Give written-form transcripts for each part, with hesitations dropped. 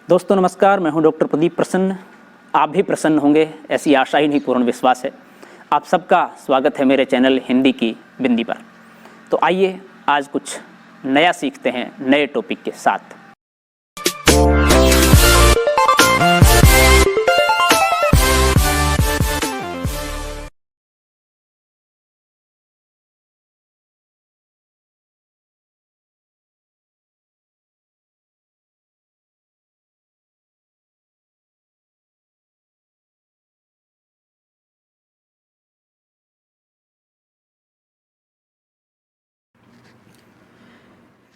दोस्तों नमस्कार, मैं हूं डॉक्टर प्रदीप प्रसन्न। आप भी प्रसन्न होंगे ऐसी आशा ही नहीं, पूर्ण विश्वास है। आप सबका स्वागत है मेरे चैनल हिंदी की बिंदी पर। तो आइए आज कुछ नया सीखते हैं नए टॉपिक के साथ।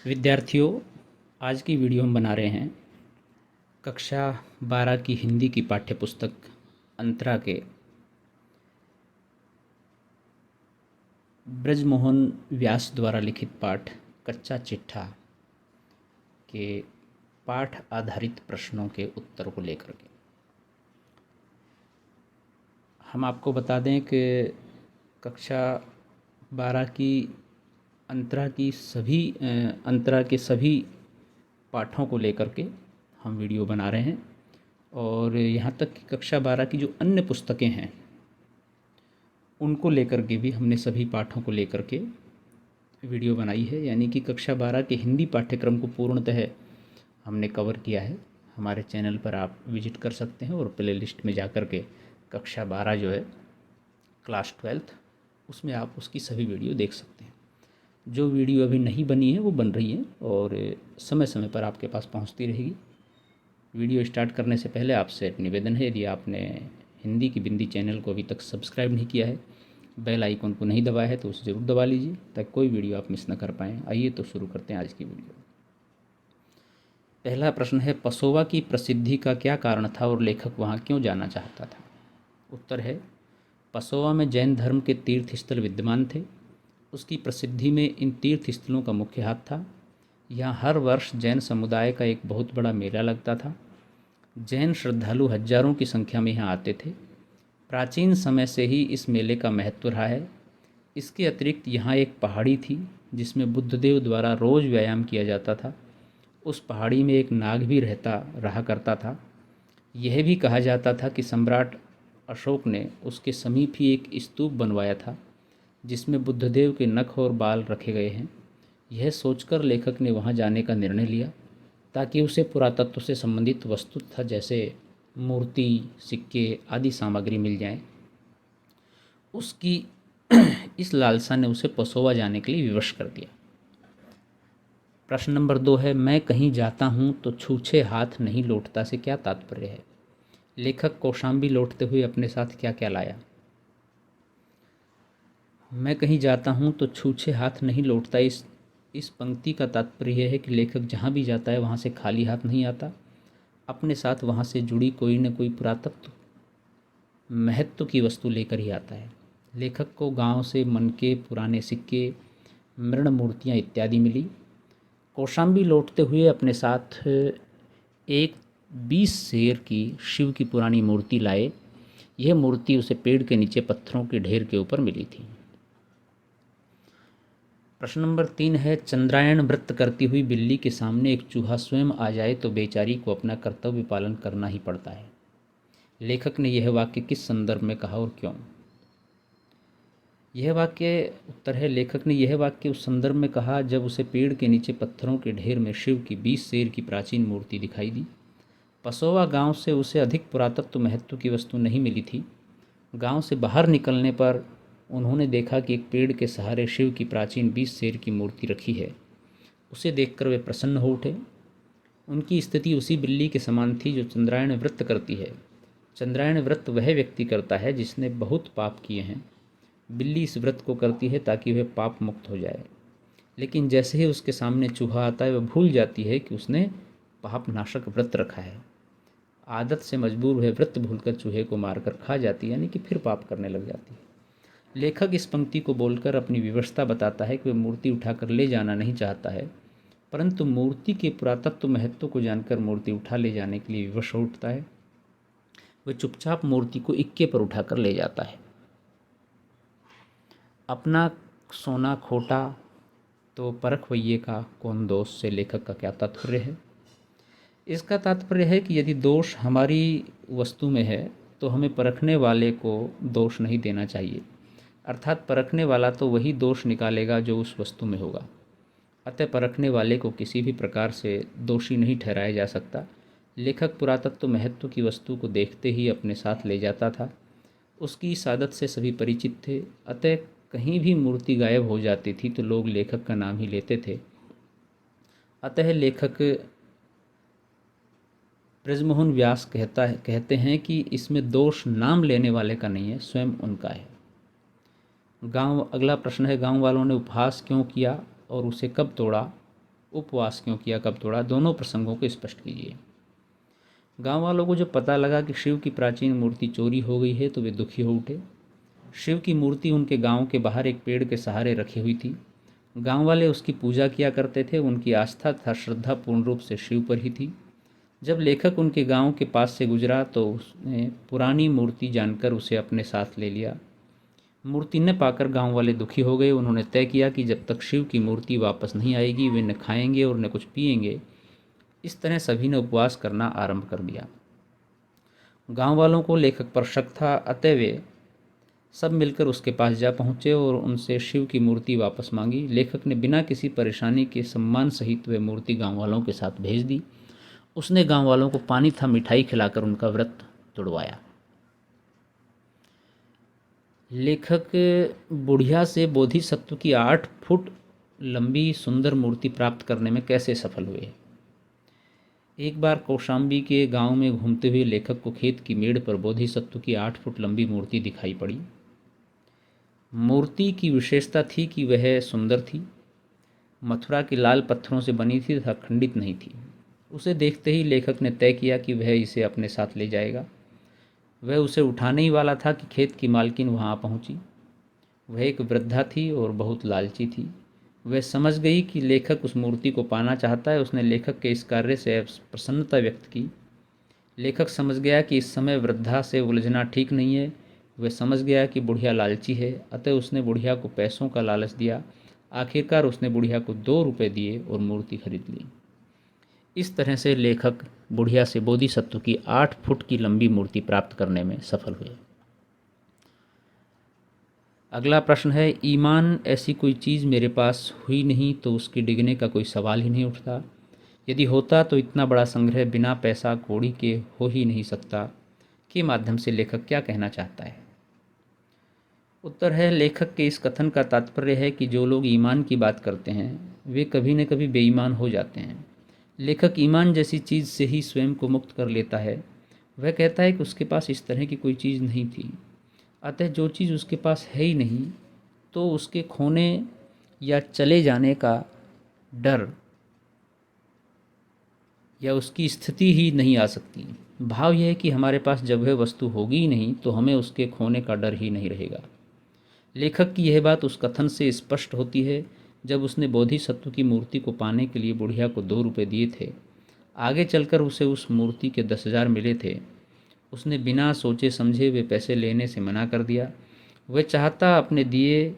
विद्यार्थियों, आज की वीडियो हम बना रहे हैं कक्षा 12 की हिंदी की पाठ्यपुस्तक अंतरा के ब्रजमोहन व्यास द्वारा लिखित पाठ कच्चा चिट्ठा के पाठ आधारित प्रश्नों के उत्तर को लेकर के। हम आपको बता दें कि कक्षा 12 की अंतरा के सभी पाठों को लेकर के हम वीडियो बना रहे हैं, और यहाँ तक कि कक्षा 12 की जो अन्य पुस्तकें हैं उनको लेकर के भी हमने सभी पाठों को लेकर के वीडियो बनाई है। यानी कि कक्षा 12 के हिंदी पाठ्यक्रम को पूर्णतः हमने कवर किया है। हमारे चैनल पर आप विजिट कर सकते हैं और प्ले लिस्ट में जाकर के कक्षा 12 जो है क्लास 12th, उसमें आप उसकी सभी वीडियो देख सकते हैं। जो वीडियो अभी नहीं बनी है वो बन रही है और समय समय पर आपके पास पहुंचती रहेगी। वीडियो स्टार्ट करने से पहले आपसे निवेदन है, यदि आपने हिंदी की बिंदी चैनल को अभी तक सब्सक्राइब नहीं किया है, बेल आइकन को नहीं दबाया है, तो उसे ज़रूर दबा लीजिए ताकि कोई वीडियो आप मिस न कर पाएँ। आइए तो शुरू करते हैं आज की वीडियो। पहला प्रश्न है, पसोवा की प्रसिद्धि का क्या कारण था और लेखक वहाँ क्यों जाना चाहता था? उत्तर है, पसोवा में जैन धर्म के तीर्थ स्थल विद्यमान थे। उसकी प्रसिद्धि में इन तीर्थ स्थलों का मुख्य हाथ था। यहाँ हर वर्ष जैन समुदाय का एक बहुत बड़ा मेला लगता था। जैन श्रद्धालु हजारों की संख्या में यहाँ आते थे। प्राचीन समय से ही इस मेले का महत्व रहा है। इसके अतिरिक्त यहाँ एक पहाड़ी थी जिसमें बुद्धदेव द्वारा रोज़ व्यायाम किया जाता था। उस पहाड़ी में एक नाग भी रहा करता था। यह भी कहा जाता था कि सम्राट अशोक ने उसके समीप ही एक स्तूप बनवाया था जिसमें बुद्धदेव के नख और बाल रखे गए हैं। यह सोचकर लेखक ने वहाँ जाने का निर्णय लिया ताकि उसे पुरातत्व से संबंधित वस्तु तथा जैसे मूर्ति, सिक्के आदि सामग्री मिल जाएं। उसकी इस लालसा ने उसे पसोवा जाने के लिए विवश कर दिया। प्रश्न नंबर 2 है, मैं कहीं जाता हूँ तो छूछे हाथ नहीं लौटता से क्या तात्पर्य है? लेखक कौशाम्बी लौटते हुए अपने साथ क्या क्या लाया? मैं कहीं जाता हूँ तो छूछे हाथ नहीं लौटता, इस पंक्ति का तात्पर्य है कि लेखक जहाँ भी जाता है वहाँ से खाली हाथ नहीं आता। अपने साथ वहाँ से जुड़ी कोई न कोई पुरातत्व महत्व की वस्तु लेकर ही आता है। लेखक को गांव से मनके पुराने सिक्के, मृण मूर्तियाँ इत्यादि मिली। कौशाम्बी लौटते हुए अपने साथ एक 20 शेर की शिव की पुरानी मूर्ति लाए। यह मूर्ति उसे पेड़ के नीचे पत्थरों के ढेर के ऊपर मिली थी। प्रश्न नंबर 3 है, चंद्रायण व्रत करती हुई बिल्ली के सामने एक चूहा स्वयं आ जाए तो बेचारी को अपना कर्तव्य पालन करना ही पड़ता है। लेखक ने यह वाक्य किस संदर्भ में कहा और क्यों? यह वाक्य उत्तर है, लेखक ने यह वाक्य उस संदर्भ में कहा जब उसे पेड़ के नीचे पत्थरों के ढेर में शिव की 20 शेर की प्राचीन मूर्ति दिखाई दी। पसोवा गांव से उसे अधिक पुरातत्व महत्व की वस्तु नहीं मिली थी। गांव से बाहर निकलने पर उन्होंने देखा कि एक पेड़ के सहारे शिव की प्राचीन 20 शेर की मूर्ति रखी है। उसे देखकर वे प्रसन्न हो उठे। उनकी स्थिति उसी बिल्ली के समान थी जो चंद्रायण व्रत करती है। चंद्रायण व्रत वह व्यक्ति करता है जिसने बहुत पाप किए हैं। बिल्ली इस व्रत को करती है ताकि वह पाप मुक्त हो जाए, लेकिन जैसे ही उसके सामने चूहा आता है वह भूल जाती है कि उसने पाप नाशक व्रत रखा है। आदत से मजबूर वह व्रत भूलकर चूहे को मारकर खा जाती है, यानी कि फिर पाप करने लग जाती है। लेखक इस पंक्ति को बोलकर अपनी विवशता बताता है कि वह मूर्ति उठाकर ले जाना नहीं चाहता है, परंतु मूर्ति के पुरातत्व महत्व को जानकर मूर्ति उठा ले जाने के लिए विवश हो उठता है। वह चुपचाप मूर्ति को इक्के पर उठाकर ले जाता है। अपना सोना खोटा तो परखवैये का कौन दोष से लेखक का क्या तात्पर्य है? इसका तात्पर्य है कि यदि दोष हमारी वस्तु में है तो हमें परखने वाले को दोष नहीं देना चाहिए, अर्थात परखने वाला तो वही दोष निकालेगा जो उस वस्तु में होगा। अतः परखने वाले को किसी भी प्रकार से दोषी नहीं ठहराया जा सकता। लेखक पुरातत्व महत्व की वस्तु को देखते ही अपने साथ ले जाता था। उसकी इस आदत से सभी परिचित थे। अतः कहीं भी मूर्ति गायब हो जाती थी तो लोग लेखक का नाम ही लेते थे। अतः लेखक ब्रजमोहन व्यास कहते हैं कि इसमें दोष नाम लेने वाले का नहीं है, स्वयं उनका है। अगला प्रश्न है, गांव वालों ने उपहास क्यों किया और उसे कब तोड़ा? उपवास क्यों किया, कब तोड़ा? दोनों प्रसंगों को स्पष्ट कीजिए। गांव वालों को जब पता लगा कि शिव की प्राचीन मूर्ति चोरी हो गई है तो वे दुखी हो उठे। शिव की मूर्ति उनके गांव के बाहर एक पेड़ के सहारे रखी हुई थी। गांव वाले उसकी पूजा किया करते थे। उनकी आस्था तथा श्रद्धा पूर्ण रूप से शिव पर ही थी। जब लेखक उनके गांव के पास से गुजरा तो उसने पुरानी मूर्ति जानकर उसे अपने साथ ले लिया। मूर्ति न पाकर गांव वाले दुखी हो गए। उन्होंने तय किया कि जब तक शिव की मूर्ति वापस नहीं आएगी वे न खाएंगे और न कुछ पिएंगे। इस तरह सभी ने उपवास करना आरंभ कर दिया। गांव वालों को लेखक पर शक था, अतः वे सब मिलकर उसके पास जा पहुँचे और उनसे शिव की मूर्ति वापस मांगी। लेखक ने बिना किसी परेशानी के सम्मान सहित वे मूर्ति गाँव वालों के साथ भेज दी। उसने गाँव वालों को पानी था मिठाई खिलाकर उनका व्रत तुड़वाया। लेखक बुढ़िया से बोधिसत्व की 8 फुट लंबी सुंदर मूर्ति प्राप्त करने में कैसे सफल हुए? एक बार कौशाम्बी के गांव में घूमते हुए लेखक को खेत की मेड़ पर बोधिसत्व की 8 फुट लंबी मूर्ति दिखाई पड़ी। मूर्ति की विशेषता थी कि वह सुंदर थी, मथुरा के लाल पत्थरों से बनी थी तथा खंडित नहीं थी। उसे देखते ही लेखक ने तय किया कि वह इसे अपने साथ ले जाएगा। वह उसे उठाने ही वाला था कि खेत की मालकिन वहाँ आ पहुँची। वह एक वृद्धा थी और बहुत लालची थी। वह समझ गई कि लेखक उस मूर्ति को पाना चाहता है। उसने लेखक के इस कार्य से प्रसन्नता व्यक्त की। लेखक समझ गया कि इस समय वृद्धा से उलझना ठीक नहीं है। वह समझ गया कि बुढ़िया लालची है, अतः उसने बुढ़िया को पैसों का लालच दिया। आखिरकार उसने बुढ़िया को 2 रुपये दिए और मूर्ति खरीद ली। इस तरह से लेखक बुढ़िया से बोधिसत्व की 8 फुट की लंबी मूर्ति प्राप्त करने में सफल हुए। अगला प्रश्न है, ईमान ऐसी कोई चीज़ मेरे पास हुई नहीं तो उसके डिगने का कोई सवाल ही नहीं उठता। यदि होता तो इतना बड़ा संग्रह बिना पैसा कौड़ी के हो ही नहीं सकता। के माध्यम से लेखक क्या कहना चाहता है? उत्तर है, लेखक के इस कथन का तात्पर्य है कि जो लोग ईमान की बात करते हैं वे कभी न कभी बेईमान हो जाते हैं। लेखक ईमान जैसी चीज़ से ही स्वयं को मुक्त कर लेता है। वह कहता है कि उसके पास इस तरह की कोई चीज़ नहीं थी। अतः जो चीज़ उसके पास है ही नहीं तो उसके खोने या चले जाने का डर या उसकी स्थिति ही नहीं आ सकती। भाव यह है कि हमारे पास जब वह वस्तु होगी ही नहीं तो हमें उसके खोने का डर ही नहीं रहेगा। लेखक की यह बात उस कथन से स्पष्ट होती है जब उसने बोधिसत्व की मूर्ति को पाने के लिए बुढ़िया को 2 रुपये दिए थे। आगे चलकर उसे उस मूर्ति के 10,000 मिले थे। उसने बिना सोचे समझे वे पैसे लेने से मना कर दिया। वह चाहता अपने दिए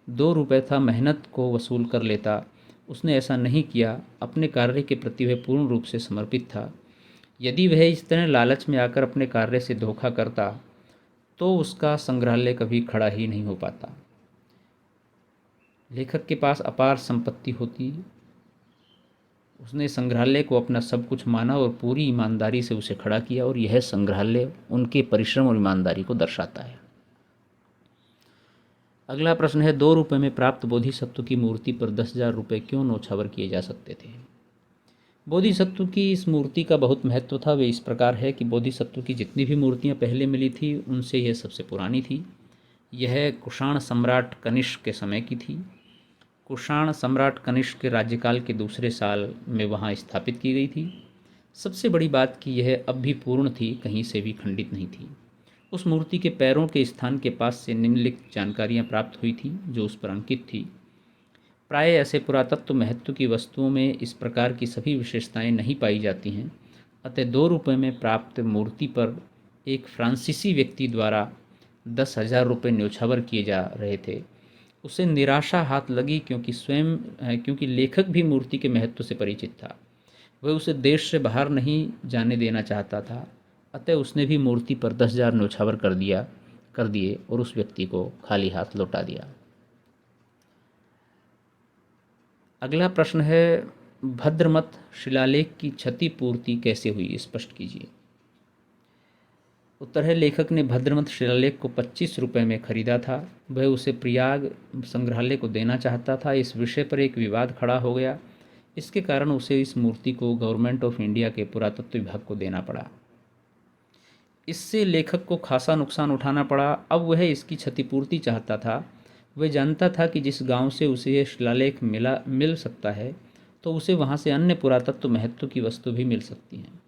2 रुपये था मेहनत को वसूल कर लेता। उसने ऐसा नहीं किया। अपने कार्य के प्रति वह पूर्ण रूप से समर्पित था। यदि वह इस तरह लालच में आकर अपने कार्य से धोखा करता तो उसका संग्रहालय कभी खड़ा ही नहीं हो पाता। लेखक के पास अपार संपत्ति होती, उसने संग्रहालय को अपना सब कुछ माना और पूरी ईमानदारी से उसे खड़ा किया, और यह संग्रहालय उनके परिश्रम और ईमानदारी को दर्शाता है। अगला प्रश्न है, 2 रुपये में प्राप्त बोधिसत्व की मूर्ति पर 10,000 रुपये क्यों न्योछावर किए जा सकते थे? बोधिसत्व की इस मूर्ति का बहुत महत्व था। वे इस प्रकार है कि बोधिसत्व की जितनी भी मूर्तियाँ पहले मिली थी उनसे यह सबसे पुरानी थी। यह कुषाण सम्राट कनिष्क के समय की थी। कुषाण सम्राट कनिष्क के राज्यकाल के दूसरे साल में वहाँ स्थापित की गई थी। सबसे बड़ी बात कि यह अब भी पूर्ण थी, कहीं से भी खंडित नहीं थी। उस मूर्ति के पैरों के स्थान के पास से निम्नलिखित जानकारियाँ प्राप्त हुई थी जो उस पर अंकित थी। प्राय ऐसे पुरातत्व महत्व की वस्तुओं में इस प्रकार की सभी विशेषताएं नहीं पाई जाती हैं। अतः 2 रुपये में प्राप्त मूर्ति पर एक फ्रांसीसी व्यक्ति द्वारा 10,000 रुपये न्योछावर किए जा रहे थे। उसे निराशा हाथ लगी क्योंकि लेखक भी मूर्ति के महत्व से परिचित था। वह उसे देश से बाहर नहीं जाने देना चाहता था, अतः उसने भी मूर्ति पर 10,000 न्योछावर कर दिए और उस व्यक्ति को खाली हाथ लौटा दिया। अगला प्रश्न है, भद्रमत शिलालेख की क्षतिपूर्ति कैसे हुई, स्पष्ट कीजिए। उत्तर है, लेखक ने भद्रमत शिलालेख को 25 रुपये में खरीदा था। वह उसे प्रयाग संग्रहालय को देना चाहता था। इस विषय पर एक विवाद खड़ा हो गया। इसके कारण उसे इस मूर्ति को गवर्नमेंट ऑफ इंडिया के पुरातत्व विभाग को देना पड़ा। इससे लेखक को खासा नुकसान उठाना पड़ा। अब वह इसकी क्षतिपूर्ति चाहता था। वह जानता था कि जिस गांव से उसे यह शिलालेख मिल सकता है, तो उसे वहां से अन्य पुरातत्व महत्व की वस्तु भी मिल सकती हैं।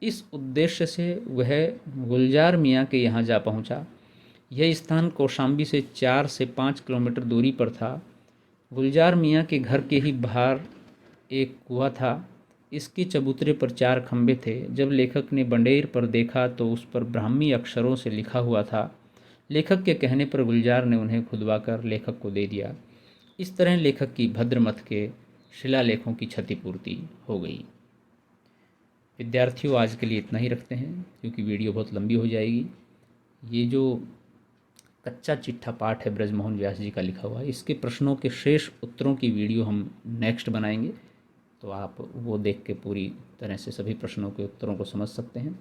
इस उद्देश्य से वह गुलजार मियाँ के यहाँ जा पहुँचा। यह स्थान कौशाम्बी से 4 से 5 किलोमीटर दूरी पर था। गुलजार मियाँ के घर के ही बाहर एक कुआं था। इसके चबूतरे पर 4 खंभे थे। जब लेखक ने बंडेर पर देखा तो उस पर ब्राह्मी अक्षरों से लिखा हुआ था। लेखक के कहने पर गुलजार ने उन्हें खुदवाकर लेखक को दे दिया। इस तरह लेखक की भद्रमत के शिलालेखों की क्षतिपूर्ति हो गई। विद्यार्थियों, आज के लिए इतना ही रखते हैं क्योंकि वीडियो बहुत लंबी हो जाएगी। ये जो कच्चा चिट्ठा पाठ है ब्रजमोहन व्यास जी का लिखा हुआ, इसके प्रश्नों के शेष उत्तरों की वीडियो हम नेक्स्ट बनाएंगे, तो आप वो देख के पूरी तरह से सभी प्रश्नों के उत्तरों को समझ सकते हैं।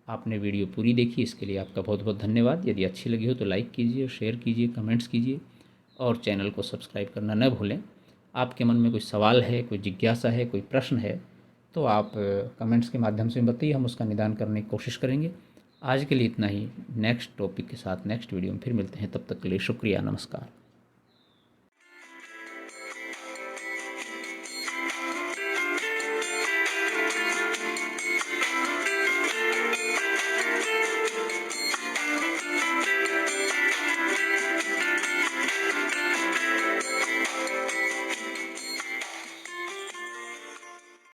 आपने वीडियो पूरी देखी, इसके लिए आपका बहुत बहुत धन्यवाद। यदि अच्छी लगी हो तो लाइक कीजिए, शेयर कीजिए, कमेंट्स कीजिए और चैनल को सब्सक्राइब करना न भूलें। आपके मन में कोई सवाल है, कोई जिज्ञासा है, कोई प्रश्न है, तो आप कमेंट्स के माध्यम से बताइए, हम उसका निदान करने की कोशिश करेंगे। आज के लिए इतना ही। नेक्स्ट टॉपिक के साथ नेक्स्ट वीडियो में फिर मिलते हैं। तब तक के लिए शुक्रिया, नमस्कार।